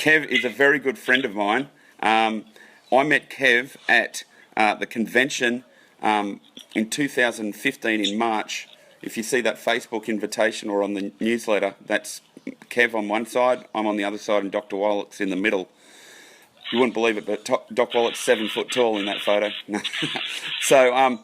Kev is a very good friend of mine. I met Kev at the convention in 2015 in March. If you see that Facebook invitation or on the newsletter, that's Kev on one side, I'm on the other side, and Dr. Wallett's in the middle. You wouldn't believe it, but Doc Wallett's 7 foot tall in that photo. So,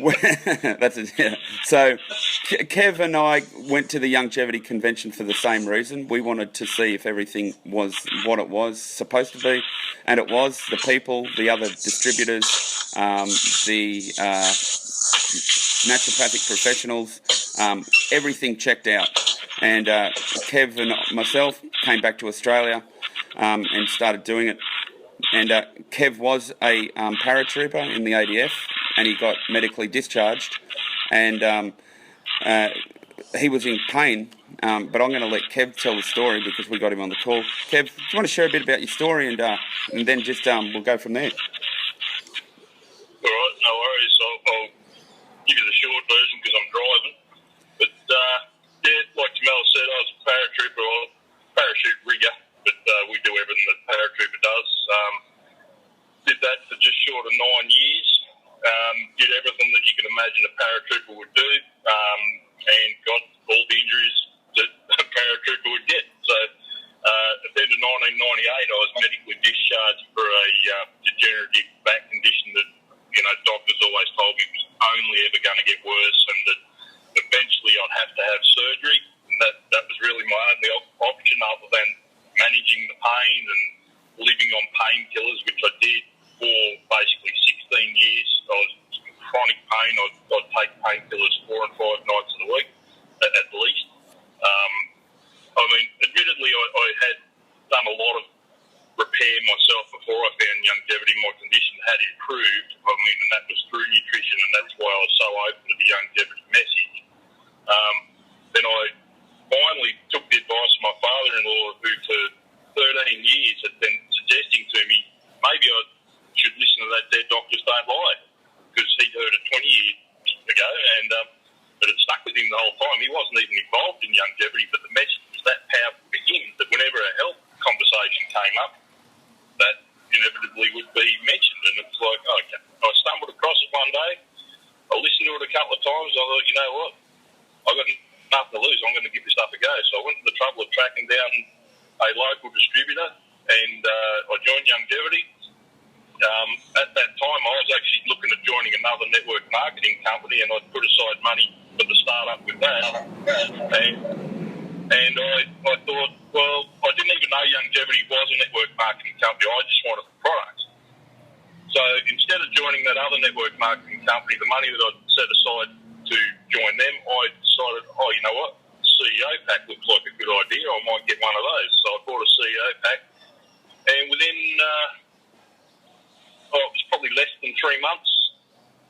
that's it. Yeah. So, Kev and I went to the Longevity Convention for the same reason. We wanted to see if everything was what it was supposed to be, and it was. The people, the other distributors, the naturopathic professionals, everything checked out. And Kev and myself came back to Australia and started doing it. And Kev was a paratrooper in the ADF, and he got medically discharged. And he was in pain, but I'm going to let Kev tell the story because we got him on the call. Kev, do you want to share a bit about your story, and then just we'll go from there? All right, no worries. I'll give you the short version because I'm driving. But yeah, like Jamel said, I was a paratrooper, or parachute rigger, but we do everything that paratrooper does. Did that for just short of 9 years. Did everything that you can imagine a paratrooper would do, and got all the injuries that a paratrooper would get. So at the end of 1998, I was medically discharged for a degenerative back condition that, doctors always told me was only ever going to get worse, and that eventually I'd have to have surgery. And that was really my only option other than managing the pain and living on painkillers, which I did for basically 16 years. I was in chronic pain. I'd take painkillers 4 and 5 nights of the week, at least. Admittedly, I had done a lot of repair myself before I found longevity. My condition had improved, and that was through nutrition, and that's why I was so open to the longevity message. Then I finally took the advice of my father-in-law, who for 13 years had been suggesting to me maybe I should listen to that Dead Doctors Don't Lie, because he'd heard it 20 years ago, and but it stuck with him the whole time. He wasn't even involved in longevity, but the message was that powerful for him that whenever a health conversation came up, that inevitably would be mentioned. And it's like, okay, I stumbled across it one day. I listened to it a couple of times. I thought, you know what? I've got nothing to lose. I'm going to give this stuff a go. So I went to the trouble of tracking down a local distributor, and I joined Longevity. At that time, I was actually looking at joining another network marketing company, and I'd put aside money for the start-up with that. And I thought, well, I didn't even know Longevity was a network marketing company. I just wanted the products. So instead of joining that other network marketing company, the money that I'd set aside to join them, I decided, you know what, CEO pack looks like a good idea. I might get one of those. So I bought a CEO pack, and within it was probably less than 3 months,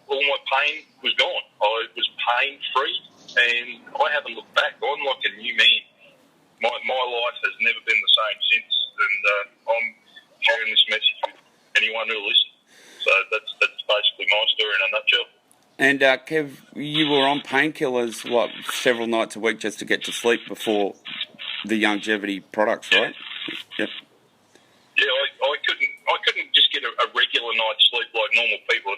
all my pain was gone. I was pain-free, and I haven't looked back. I'm like a new man. My life has never been the same since, and I'm sharing this message with anyone who'll listen. So that's basically my story in a nutshell. And Kev, you were on painkillers, several nights a week just to get to sleep before the longevity products, right? Yep. Yeah, I couldn't just get a regular night's sleep like normal people.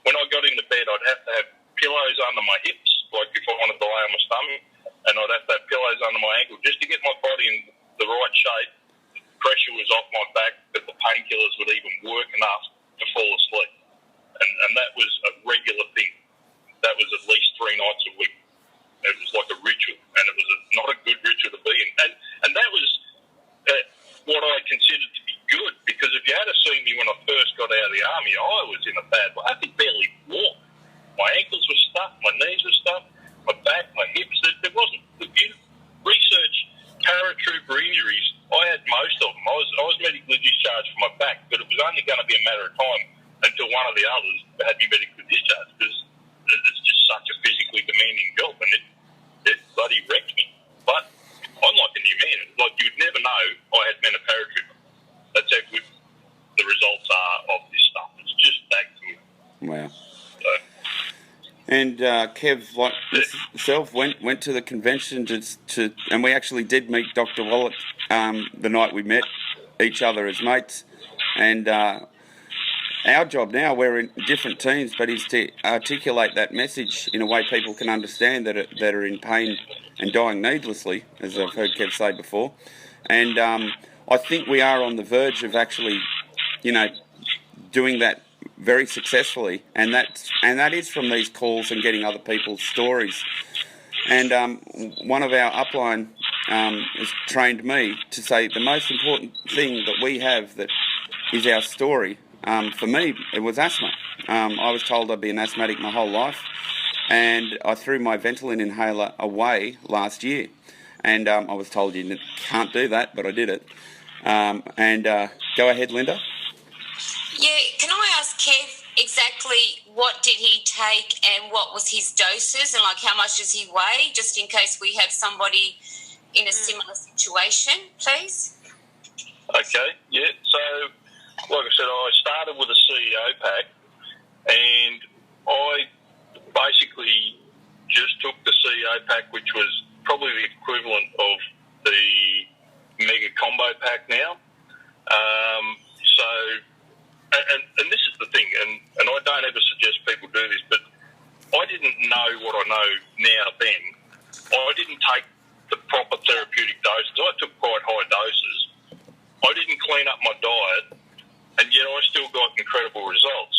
When I got into bed, I'd have to have pillows under my hips, like if I wanted to lay on my stomach, and I'd have to have pillows under my ankle just to get my body in the right shape. The pressure was off my back, that the painkillers would even work enough to fall asleep. And that was a regular thing. That was at least 3 nights a week. It was like a ritual, and it was not a good ritual to be in. And that was what I considered to be good, because if you had seen me when I first got out of the army, I was in a bad way. I could barely walk. My ankles were stuffed, my knees were stuffed, my back, my hips. There wasn't. If you research paratrooper injuries, I had most of them. I was medically discharged for my back, but it was only going to be a matter of time until one of the others had me medically discharged, because it's just such a physically demanding job, and it bloody wrecked me. But I'm like a new man. Like, you'd never know I had been a paratrooper. That's how good the results are of this stuff. It's just that good. Wow. So, and Kev, myself went to the convention and we actually did meet Dr. Wallach the night we met each other as mates. And our job now, we're in different teams, but is to articulate that message in a way people can understand that are in pain and dying needlessly, as I've heard Kev say before. And I think we are on the verge of actually, doing that very successfully, and that is from these calls and getting other people's stories. And one of our upline has trained me to say the most important thing that we have that is our story. For me, it was asthma. I was told I'd be an asthmatic my whole life, and I threw my Ventolin inhaler away last year. And I was told you can't do that, but I did it. Go ahead, Linda. Yeah, can I ask Kev exactly what did he take and what was his doses and how much does he weigh, just in case we have somebody in a similar situation, please? Okay, yeah. So, like I said, I started with a CEO pack, and I basically just took the CEO pack, which was probably the equivalent of the Mega Combo pack now. And this is the thing, and I don't ever suggest people do this, but I didn't know what I know now then. I didn't take the proper therapeutic doses. I took quite high doses. I didn't clean up my diet, and yet I still got incredible results.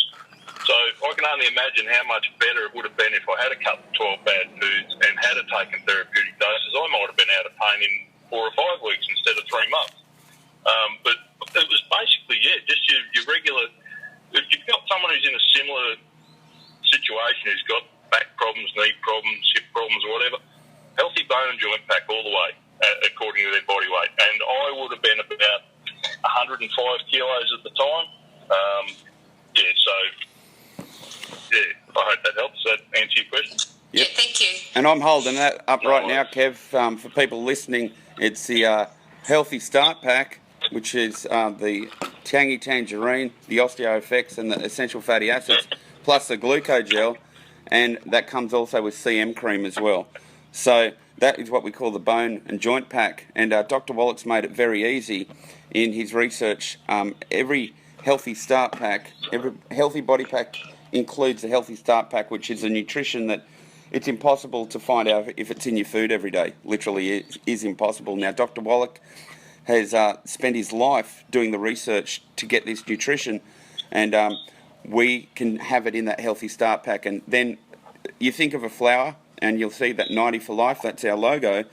So I can only imagine how much better it would have been if I had cut 12 bad foods and had taken therapeutic doses. I might have been out of pain in 4 or 5 weeks instead of 3 months. But it was basically, just your regular... If you've got someone who's in a similar situation, who's got back problems, knee problems, hip problems, or whatever, healthy bone and joint pack all the way, according to their body weight. And I would have been about 105 kilos at the time. I hope that helps. Does that answer your question? Yep. Yeah, thank you. And I'm holding that up right now, Kev. For people listening, it's the Healthy Start Pack, which is the Tangy Tangerine, the Osteo-FX and the Essential Fatty Acids, plus the Glucogel, and that comes also with CM cream as well. So that is what we call the Bone and Joint Pack, and Dr. Wallach's made it very easy in his research. Every Healthy Start Pack, every Healthy Body Pack includes a Healthy Start Pack, which is a nutrition that it's impossible to find out if it's in your food every day. Literally, it is impossible. Now, Dr. Wallach has spent his life doing the research to get this nutrition, and we can have it in that Healthy Start Pack. And then you think of a flower, and you'll see that 90 for life, that's our logo,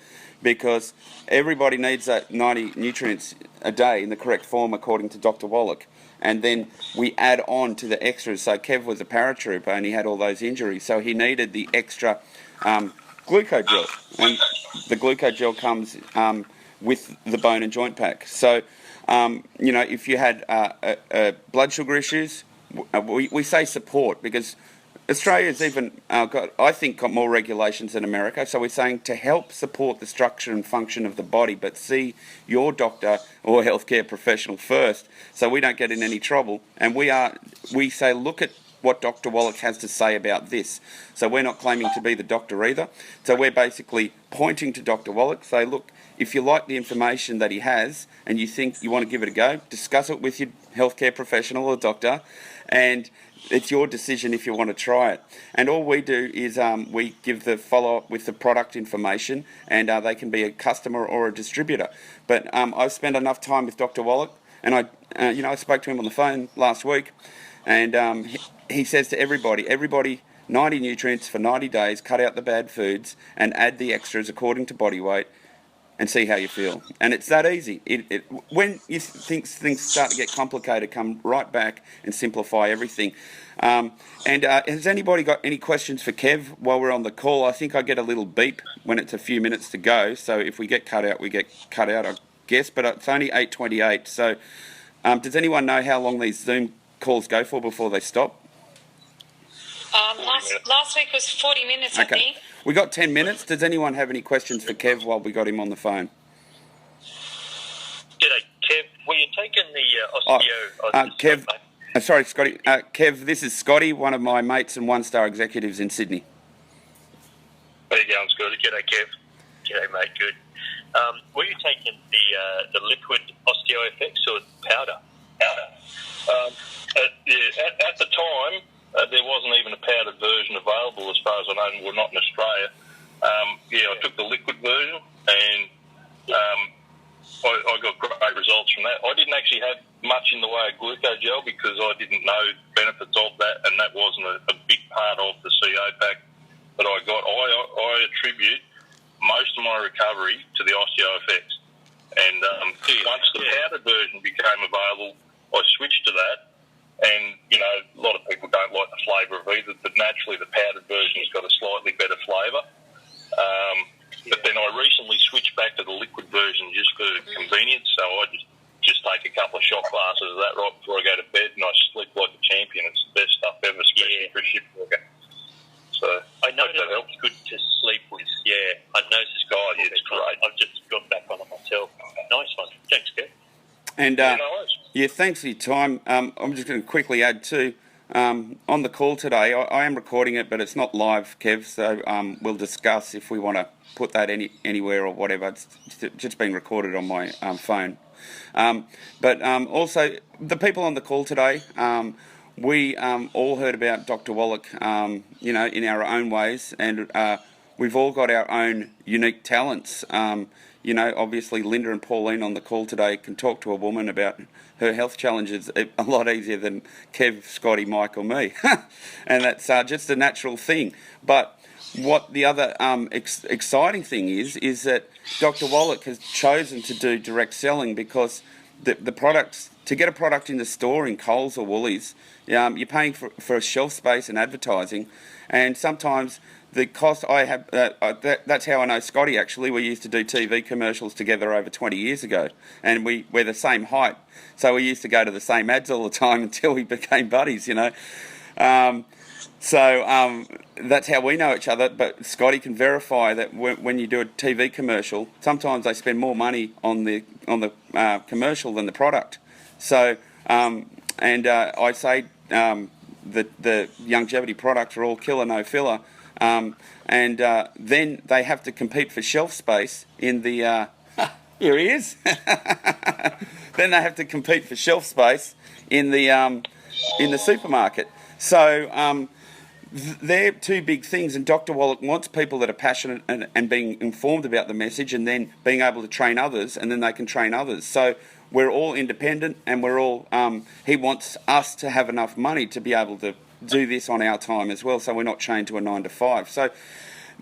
because everybody needs that 90 nutrients a day in the correct form according to Dr. Wallach. And then we add on to the extras. So Kev was a paratrooper and he had all those injuries, so he needed the extra glucogel. And the glucogel comes with the bone and joint pack. So, if you had blood sugar issues, we say support, because Australia's even got more regulations than America. So we're saying to help support the structure and function of the body, but see your doctor or healthcare professional first, so we don't get in any trouble. And we say, look at what Dr. Wallach has to say about this. So we're not claiming to be the doctor either. So we're basically pointing to Dr. Wallach, say, look, if you like the information that he has and you think you want to give it a go, discuss it with your healthcare professional or doctor, and it's your decision if you want to try it. And all we do is we give the follow-up with the product information, and they can be a customer or a distributor. But I've spent enough time with Dr. Wallach, and I spoke to him on the phone last week, and he says to everybody, 90 nutrients for 90 days, cut out the bad foods, and add the extras according to body weight, and see how you feel. And it's that easy. When you think things start to get complicated, come right back and simplify everything. Has anybody got any questions for Kev while we're on the call? I think I get a little beep when it's a few minutes to go. So if we get cut out, we get cut out, I guess. But it's only 8:28. So does anyone know how long these Zoom calls go for before they stop? Last week was 40 minutes, okay. I think. We got 10 minutes. Does anyone have any questions for Kev while we got him on the phone? G'day, Kev. Were you taking the osteo... Kev, sorry, Scotty. Kev, this is Scotty, one of my mates and one-star executives in Sydney. How you going, G'day, Kev. G'day, mate. Good. Were you taking the liquid OsteoFX or powder? At the time, there wasn't even a powdered version available, as far as I know. We're not in Australia. I took the liquid version, and I got great results from that. I didn't actually have much in the way of glucogel because I didn't know the benefits of that, and that wasn't a big part of the CO pack that I got. I attribute most of my recovery to the OsteoFX. And once the powdered version became available, I switched to that. And, a lot of people don't like the flavour of either, but naturally the powdered version's got a slightly better flavour. But then I recently switched back to the liquid version just for convenience, so I just take a couple of shot glasses of that right before I go to bed, and I sleep like a champion. It's the best stuff ever, especially for a ship worker. So I know that helps. Good to sleep with. Yeah, I noticed. It's great. I've just got back on it myself. Nice one. Thanks, Kev. And thanks for your time. I'm just going to quickly add too. On the call today, I am recording it, but it's not live, Kev. So we'll discuss if we want to put that anywhere or whatever. It's just being recorded on my phone. But also the people on the call today. We all heard about Dr. Wallach, in our own ways, and we've all got our own unique talents. Obviously Linda and Pauline on the call today can talk to a woman about her health challenges a lot easier than Kev, Scotty, Mike or me. And that's just a natural thing. But what the other exciting thing is that Dr. Wallach has chosen to do direct selling because the products, to get a product in the store in Coles or Woolies, you're paying for shelf space and advertising, and sometimes the cost I have, that's how I know Scotty actually. We used to do TV commercials together over 20 years ago, and we're the same height, so we used to go to the same ads all the time until we became buddies, So that's how we know each other, but Scotty can verify that when you do a TV commercial, sometimes they spend more money on the commercial than the product. So, I say the longevity products are all killer, no filler, and then they have to compete for shelf space in the... here he is! Then they have to compete for shelf space in the supermarket. So... they're two big things, and Dr. Wallach wants people that are passionate and being informed about the message, and then being able to train others, and then they can train others. So we're all independent, and we're all. He wants us to have enough money to be able to do this on our time as well, so we're not chained to a 9 to 5. So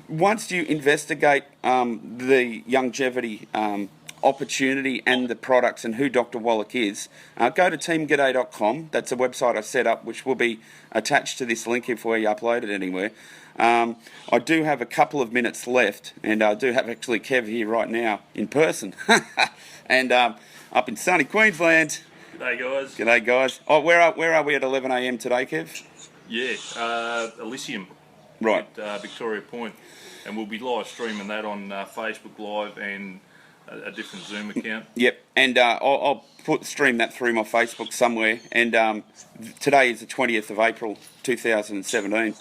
once you investigate the longevity opportunity and the products and who Dr. Wallach is, go to teamg'day.com. That's a website I set up, which will be attached to this link if we upload it anywhere. I do have a couple of minutes left, and I do have actually Kev here right now in person, and up in sunny Queensland. G'day, guys. G'day, guys. Oh, where are we at 11 a.m. today, Kev? Yeah, Elysium. Right. At Victoria Point, and we'll be live streaming that on Facebook Live and a different Zoom account. Yep, and I'll stream that through my Facebook somewhere. And today is the 20th of April 2017.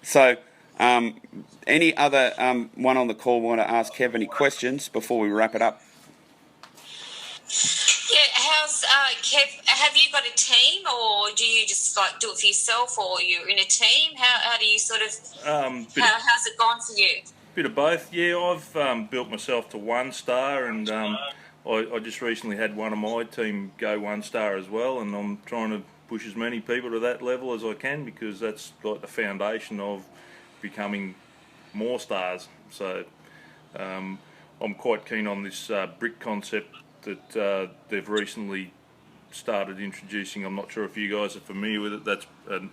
So, any other one on the call want to ask Kev any questions before we wrap it up? Yeah, how's Kev? Have you got a team, or do you just do it for yourself, or you're in a team? How do you sort of? How's it gone for you? Bit of both. Yeah, I've built myself to 1 star, and I just recently had one of my team go 1 star as well, and I'm trying to push as many people to that level as I can, because that's like the foundation of becoming more stars. So I'm quite keen on this brick concept that they've recently started introducing. I'm not sure if you guys are familiar with it. That's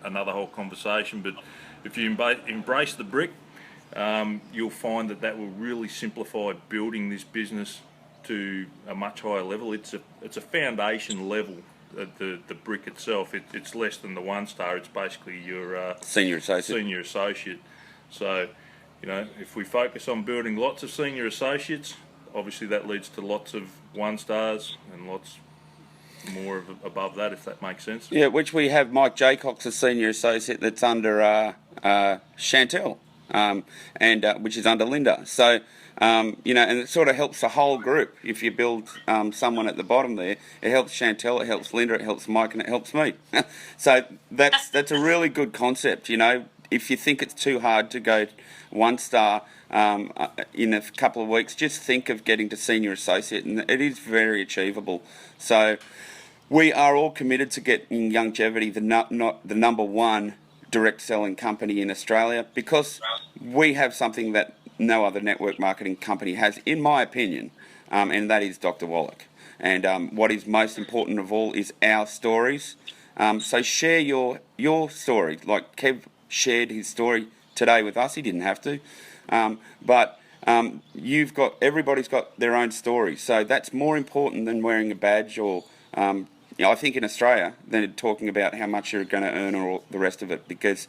another whole conversation, but if you embrace the brick, you'll find that will really simplify building this business to a much higher level. It's a foundation level. The brick itself, it's less than the 1 star. It's basically your senior associate. So, if we focus on building lots of senior associates, obviously that leads to lots of 1 stars and lots more above that, if that makes sense. Yeah, which we have Mike Jaycox, a senior associate that's under Chantel. and which is under Linda. So, and it sort of helps the whole group. If you build someone at the bottom there, it helps Chantel, it helps Linda, it helps Mike, and it helps me. So that's a really good concept. If you think it's too hard to go 1 star in a couple of weeks, just think of getting to senior associate, and it is very achievable. So we are all committed to getting Longevity the number one direct selling company in Australia, because we have something that no other network marketing company has, in my opinion, and that is Dr. Wallach. And what is most important of all is our stories. So share your story. Like Kev shared his story today with us. He didn't have to. But everybody's got their own story. So that's more important than wearing a badge or, I think in Australia, than talking about how much you're going to earn or all the rest of it. Because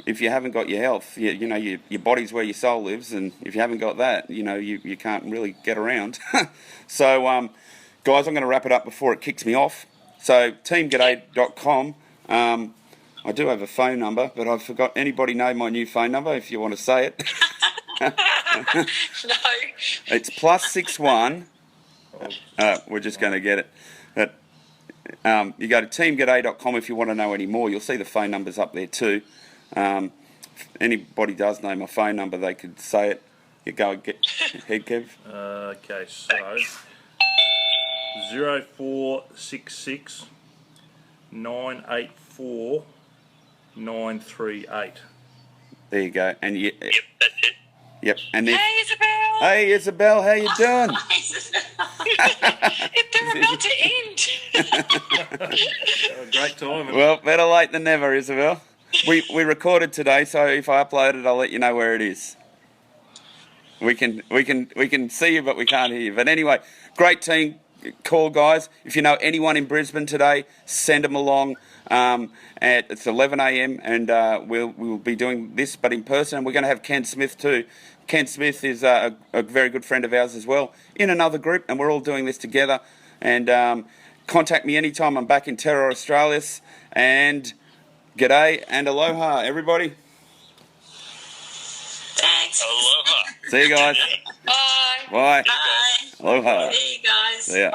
if you haven't got your health, your body's where your soul lives. And if you haven't got that, you can't really get around. So, guys, I'm going to wrap it up before it kicks me off. So, teamg'day.com. I do have a phone number, but I've forgot. Anybody know my new phone number if you want to say it? No. It's +61. We're just going to get it. You go to teamg'day.com if you want to know any more. You'll see the phone numbers up there too. If anybody does know my phone number, they could say it. You go and get ahead, Kev. Okay, so 0466 984 938. There you go. And Yep, that's it. Yep. And then, Hey, Isabel. hey, Isabel, how you doing? They're about to end. Great time. Well, better late than never, Isabel. We recorded today, so if I upload it, I'll let you know where it is. We can see you, but we can't hear you. But anyway, great team call, guys. If you know anyone in Brisbane today, send them along. It's 11 a.m. and we'll be doing this, but in person. And we're going to have Ken Smith too. Ken Smith is a very good friend of ours as well, in another group, and we're all doing this together. And contact me anytime. I'm back in Terra Australis. And g'day and aloha, everybody. Thanks. Aloha. See you guys. Bye. Bye. Bye. Aloha. See you guys. See ya.